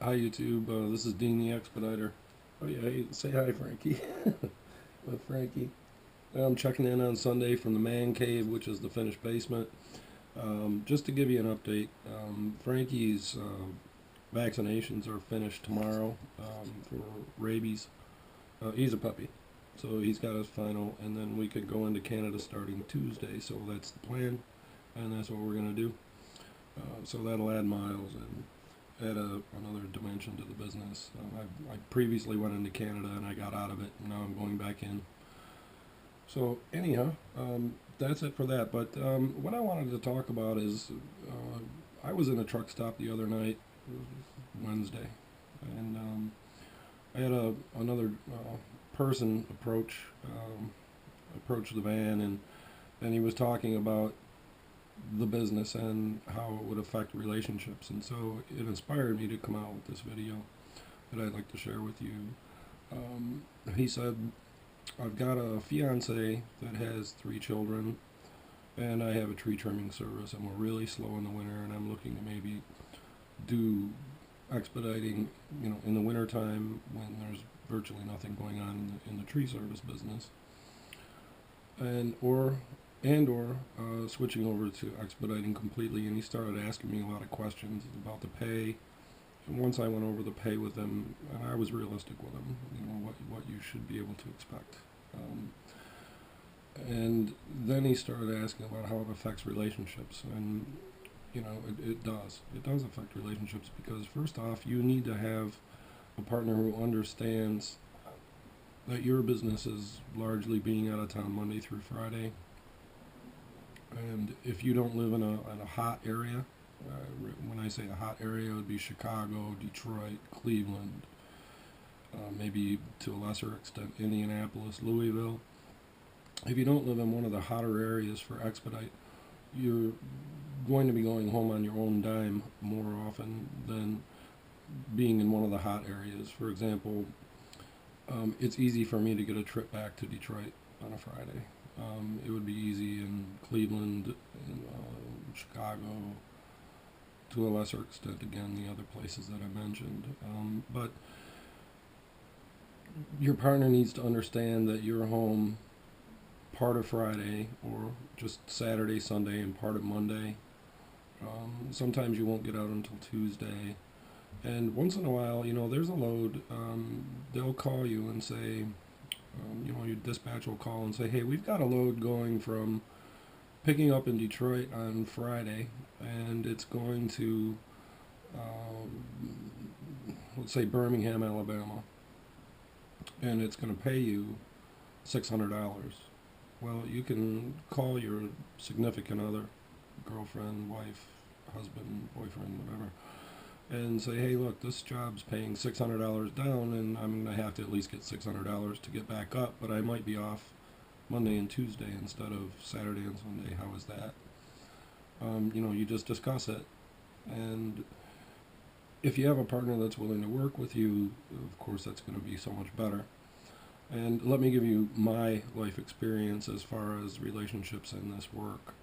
Hi YouTube, this is Dean the Expediter. Oh yeah, hey, say hi Frankie. Frankie. I'm checking in on Sunday from the man cave, which is the finished basement. Just to give you an update, Frankie's vaccinations are finished tomorrow for rabies. He's a puppy, so he's got his final, and then we could go into Canada starting Tuesday, so that's the plan, and that's what we're going to do. So that'll add miles and add another dimension to the business. I previously went into Canada and I got out of it, and now I'm going back in. So anyhow, that's it for that. But what I wanted to talk about is I was in a truck stop the other night, Wednesday, and I had another person approach the van, and he was talking about the business and how it would affect relationships, and so it inspired me to come out with this video that I'd like to share with you. He said, I've got a fiance that has 3 children, and I have a tree trimming service, and we're really slow in the winter, and I'm looking to maybe do expediting, in the wintertime when there's virtually nothing going on in the tree service business, or switching over to expediting completely. And he started asking me a lot of questions about the pay. And once I went over the pay with him, and I was realistic with him, what you should be able to expect. And then he started asking about how it affects relationships, and it does affect relationships, because first off, you need to have a partner who understands that your business is largely being out of town Monday through Friday. And if you don't live in a hot area, when I say a hot area, it would be Chicago, Detroit, Cleveland, maybe to a lesser extent Indianapolis, Louisville. If you don't live in one of the hotter areas for expedite, you're going to be going home on your own dime more often than being in one of the hot areas. For example, it's easy for me to get a trip back to Detroit on a Friday. It would be easy in Cleveland, in Chicago, to a lesser extent, again, the other places that I mentioned. But your partner needs to understand that you're home part of Friday, or just Saturday, Sunday, and part of Monday. Sometimes you won't get out until Tuesday. And once in a while, there's a load. They'll call you and say, your dispatch will call and say, hey, we've got a load going from picking up in Detroit on Friday, and it's going to, let's say, Birmingham, Alabama, and it's going to pay you $600. Well, you can call your significant other, girlfriend, wife, husband, boyfriend, whatever, and say, hey, look, this job's paying $600 down, and I'm going to have to at least get $600 to get back up, but I might be off Monday and Tuesday instead of Saturday and Sunday. How is that? You just discuss it. And if you have a partner that's willing to work with you, of course, that's going to be so much better. And let me give you my life experience as far as relationships in this work.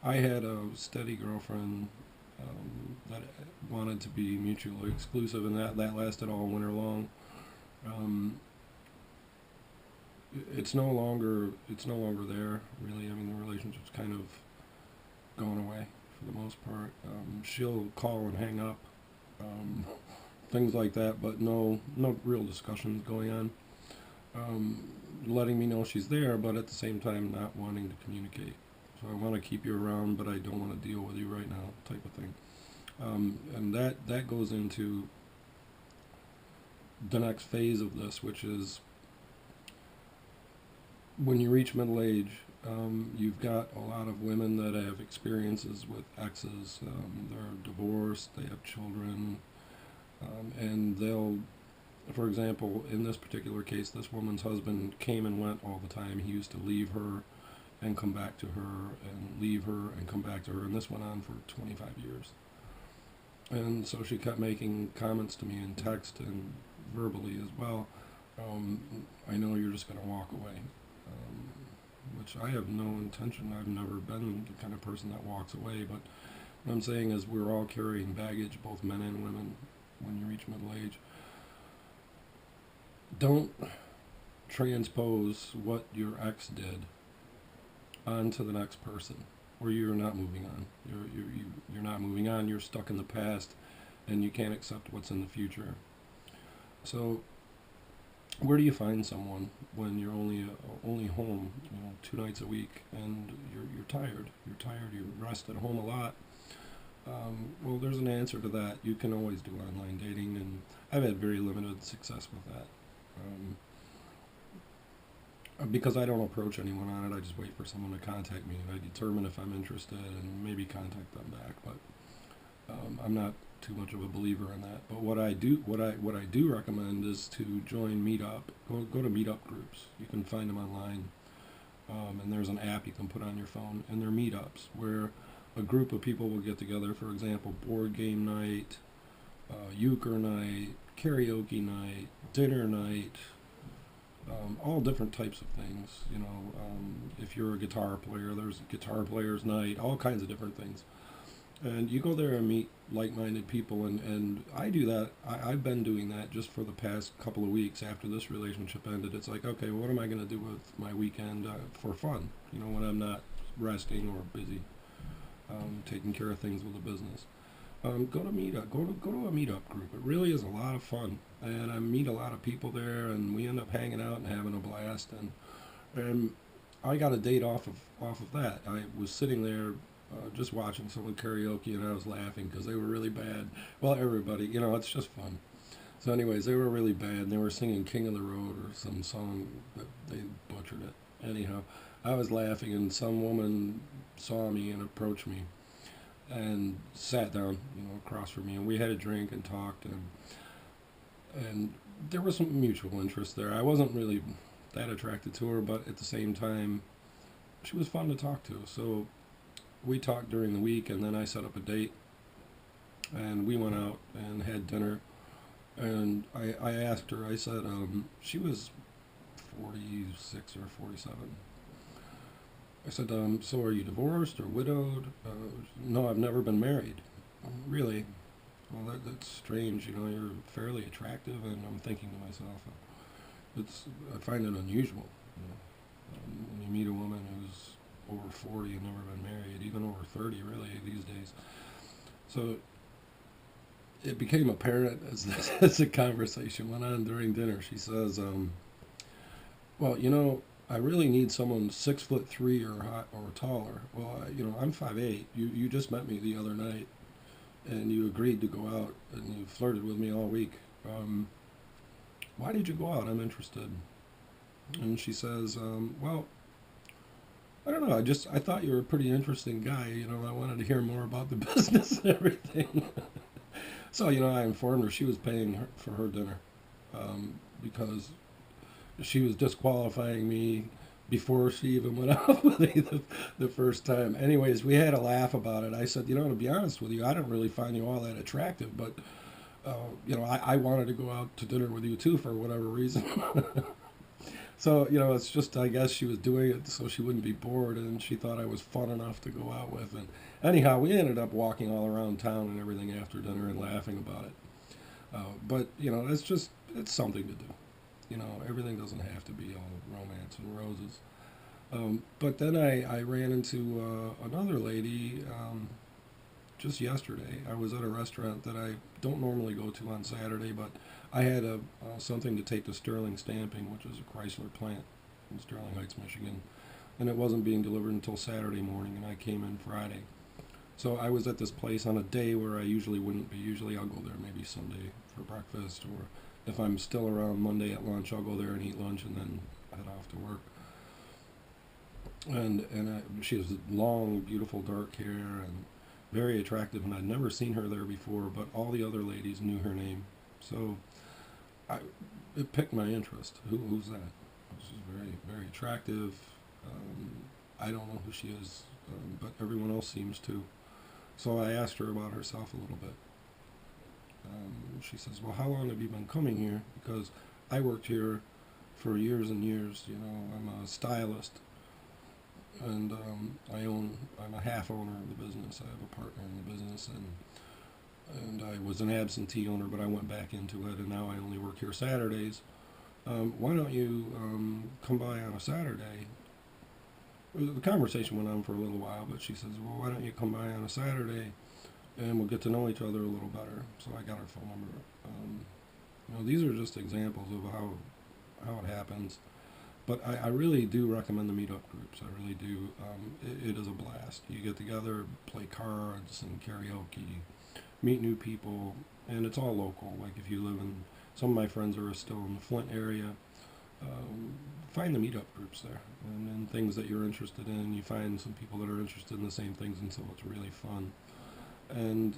I had a steady girlfriend that wanted to be mutually exclusive, and that lasted all winter long. It's no longer there, really. I mean, the relationship's kind of gone away for the most part. She'll call and hang up, things like that, but no real discussions going on. Letting me know she's there, but at the same time not wanting to communicate. So I want to keep you around, but I don't want to deal with you right now, type of thing. And that goes into the next phase of this, which is when you reach middle age. You've got a lot of women that have experiences with exes. They're divorced, they have children, and they'll, for example, in this particular case, this woman's husband came and went all the time. He used to leave her and come back to her, and leave her and come back to her, and this went on for 25 years. And so she kept making comments to me in text and verbally as well. I know you're just going to walk away, which I have no intention. I've never been the kind of person that walks away, but what I'm saying is we're all carrying baggage, both men and women, when you reach middle age. Don't transpose what your ex did onto the next person, or you're not moving on. You're not moving on. You're stuck in the past, and you can't accept what's in the future. So, where do you find someone when you're only home, 2 nights a week, and you're tired? You're tired. You rest at home a lot. Well, there's an answer to that. You can always do online dating, and I've had very limited success with that. Because I don't approach anyone on it, I just wait for someone to contact me, and I determine if I'm interested, and maybe contact them back. But I'm not too much of a believer in that. But what I do recommend is to join Meetup. Go to Meetup groups. You can find them online, and there's an app you can put on your phone, and they're meetups where a group of people will get together. For example, board game night, euchre night, karaoke night, dinner night. All different types of things. If you're a guitar player, there's a guitar players night, all kinds of different things. And you go there and meet like-minded people, and I do that. I've been doing that just for the past couple of weeks after this relationship ended. It's like, okay, what am I going to do with my weekend for fun, when I'm not resting or busy, taking care of things with the business. Go to Meetup. Go to a Meetup group. It really is a lot of fun, and I meet a lot of people there, and we end up hanging out and having a blast. And I got a date off of that. I was sitting there just watching someone karaoke, and I was laughing because they were really bad. Well, everybody, it's just fun. So, anyways, they were really bad. They were singing "King of the Road" or some song that they butchered it. Anyhow, I was laughing, and some woman saw me and approached me and sat down, across from me, and we had a drink and talked, and there was some mutual interest there. I wasn't really that attracted to her, but at the same time, she was fun to talk to. So we talked during the week, and then I set up a date, and we went out and had dinner. And I asked her. I said, she was 46 or 47. I said, so are you divorced or widowed? No, I've never been married. Really? Well, that's strange. You're fairly attractive, and I'm thinking to myself, I find it unusual. When you meet a woman who's over 40 and never been married, even over 30, really, these days. So it became apparent as the conversation went on during dinner. She says, well, I really need someone 6'3" or taller. Well, I'm 5'8". You just met me the other night, and you agreed to go out, and you flirted with me all week. Why did you go out? I'm interested. And she says, well, I don't know. I thought you were a pretty interesting guy. I wanted to hear more about the business and everything. So I informed her she was paying for her dinner, because she was disqualifying me before she even went out with me the first time. Anyways, we had a laugh about it. I said, to be honest with you, I don't really find you all that attractive, but, I wanted to go out to dinner with you too for whatever reason. So, it's just, I guess she was doing it so she wouldn't be bored, and she thought I was fun enough to go out with. And anyhow, we ended up walking all around town and everything after dinner and laughing about it. But, it's something to do. Everything doesn't have to be all romance and roses. But then I ran into another lady just yesterday. I was at a restaurant that I don't normally go to on Saturday, but I had something to take to Sterling Stamping, which is a Chrysler plant in Sterling Heights, Michigan. And it wasn't being delivered until Saturday morning, and I came in Friday. So I was at this place on a day where I usually wouldn't be. Usually I'll go there maybe Sunday for breakfast, or if I'm still around Monday at lunch, I'll go there and eat lunch and then head off to work. And she has long, beautiful dark hair and very attractive, and I'd never seen her there before, but all the other ladies knew her name. So it piqued my interest. Who's that? She's very, very attractive. I don't know who she is, but everyone else seems to. So I asked her about herself a little bit. She says, well, how long have you been coming here? Because I worked here for years and years. I'm a stylist, and I'm a half owner of the business. I have a partner in the business, and and I was an absentee owner, but I went back into it, and now I only work here Saturdays. Why don't you come by on a Saturday? The conversation went on for a little while, but she says, well, why don't you come by on a Saturday and we'll get to know each other a little better. So I got her phone number. These are just examples of how it happens. But I really do recommend the meetup groups. I really do. It is a blast. You get together, play cards and karaoke, meet new people, and it's all local. Like if you live in, some of my friends are still in the Flint area. Find the meetup groups there, and then things that you're interested in. You find some people that are interested in the same things, and so it's really fun. And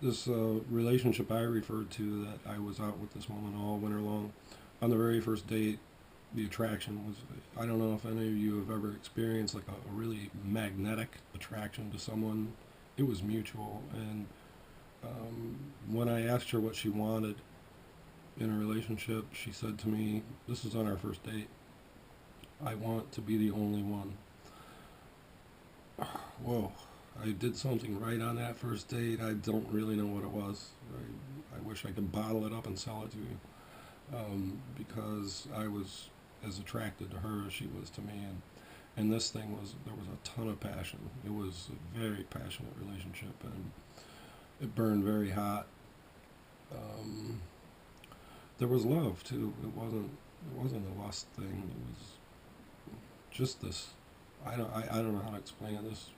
this relationship I referred to, that I was out with this woman all winter long. On the very first date, the attraction was, I don't know if any of you have ever experienced like a really magnetic attraction to someone. It was mutual, and when I asked her what she wanted in a relationship, she said to me, this is on our first date, I want to be the only one. Whoa, I did something right on that first date. I don't really know what it was. I wish I could bottle it up and sell it to you, because I was as attracted to her as she was to me. And this thing was, there was a ton of passion. It was a very passionate relationship, and it burned very hot. There was love too. It wasn't a lust thing. It was just this. I don't know how to explain it. This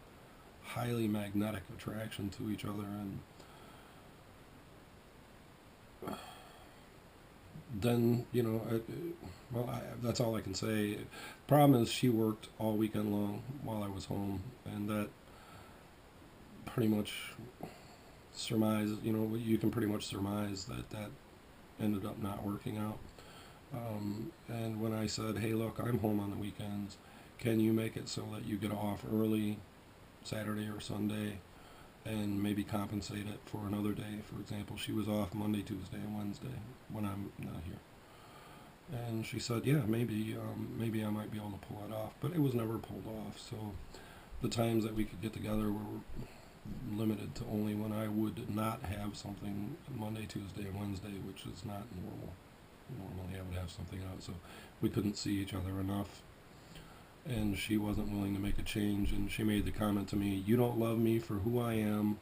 highly magnetic attraction to each other, and then that's all I can say. Problem is, she worked all weekend long while I was home, and that pretty much you can pretty much surmise that ended up not working out. And when I said, hey, look, I'm home on the weekends, can you make it so that you get off early Saturday or Sunday, and maybe compensate it for another day? For example, she was off Monday, Tuesday, and Wednesday when I'm not here. And she said, yeah, maybe I might be able to pull it off. But it was never pulled off. So the times that we could get together were limited to only when I would not have something Monday, Tuesday, and Wednesday, which is not normal. Normally I would have something out, so we couldn't see each other enough. And she wasn't willing to make a change, and she made the comment to me, you don't love me for who I am.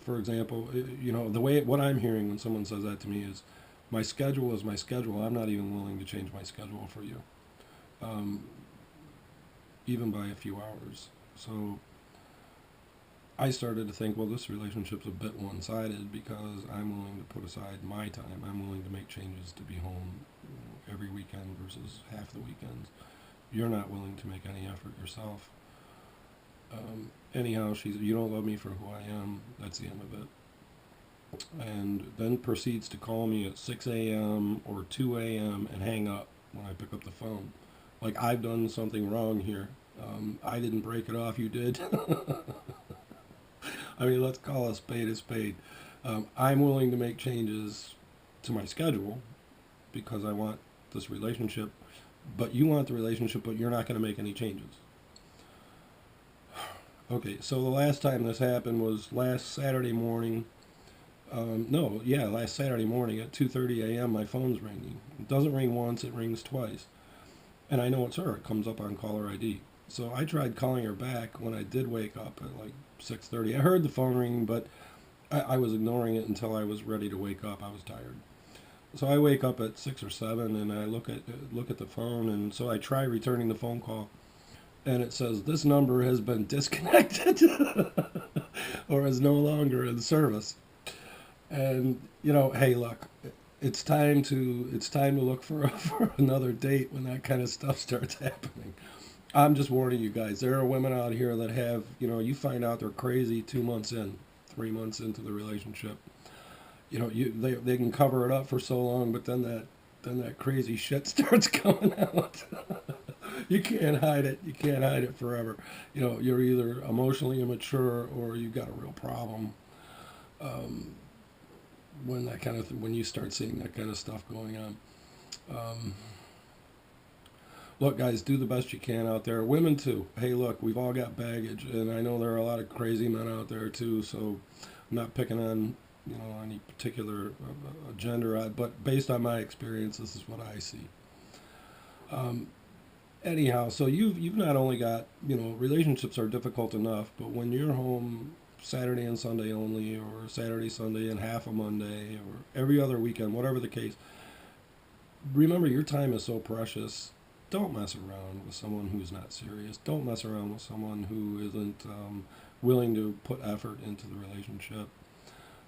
For example, what I'm hearing when someone says that to me is, my schedule is my schedule. I'm not even willing to change my schedule for you, even by a few hours. So I started to think, well, this relationship's a bit one-sided, because I'm willing to put aside my time. I'm willing to make changes to be home every weekend versus half the weekends. You're not willing to make any effort yourself. Anyhow, she said, you don't love me for who I am. That's the end of it. And then proceeds to call me at 6 a.m. or 2 a.m. and hang up when I pick up the phone. Like, I've done something wrong here. I didn't break it off, you did. I mean, let's call a spade a spade. I'm willing to make changes to my schedule because I want this relationship, but you want the relationship, but you're not going to make any changes. Okay, so the last time this happened was last Saturday morning. Last Saturday morning at 2:30 a.m. my phone's ringing. It doesn't ring once, it rings twice. And I know it's her. It comes up on caller ID. So I tried calling her back when I did wake up at like 6:30. I heard the phone ring, but I was ignoring it until I was ready to wake up. I was tired. So I wake up at 6 or 7, and I look at the phone, and so I try returning the phone call, and it says, this number has been disconnected or is no longer in service. And, hey, look, it's time to look for another date when that kind of stuff starts happening. I'm just warning you guys. There are women out here that have, you find out they're crazy 2 months in, 3 months into the relationship. They can cover it up for so long, but then that crazy shit starts coming out. You can't hide it. You can't hide it forever. You're either emotionally immature or you've got a real problem. When you start seeing that kind of stuff going on. Look, guys, do the best you can out there. Women too. Hey, look, we've all got baggage, and I know there are a lot of crazy men out there too. So I'm not picking on any particular gender, but based on my experience, this is what I see. Um, Anyhow, so you've not only got relationships are difficult enough, but when you're home Saturday and Sunday only, or Saturday, Sunday, and half a Monday, or every other weekend, whatever the case, remember your time is so precious. Don't mess around with someone who's not serious. Don't mess around with someone who isn't willing to put effort into the relationship,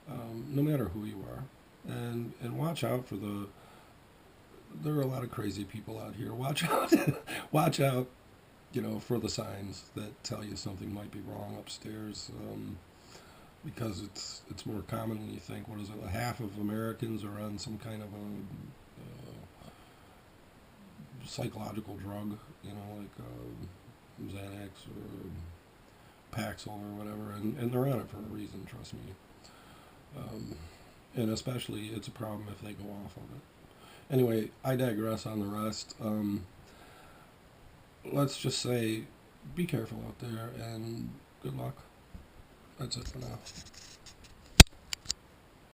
no matter who you are. And watch out for there are a lot of crazy people out here. Watch out, watch out, for the signs that tell you something might be wrong upstairs. Because it's more common than you think. What is it? Half of Americans are on some kind of a psychological drug, like Xanax or Paxil or whatever, and they're on it for a reason. Trust me. And especially, it's a problem if they go off of it. Anyway, I digress on the rest. Let's just say, be careful out there, and good luck. That's it for now.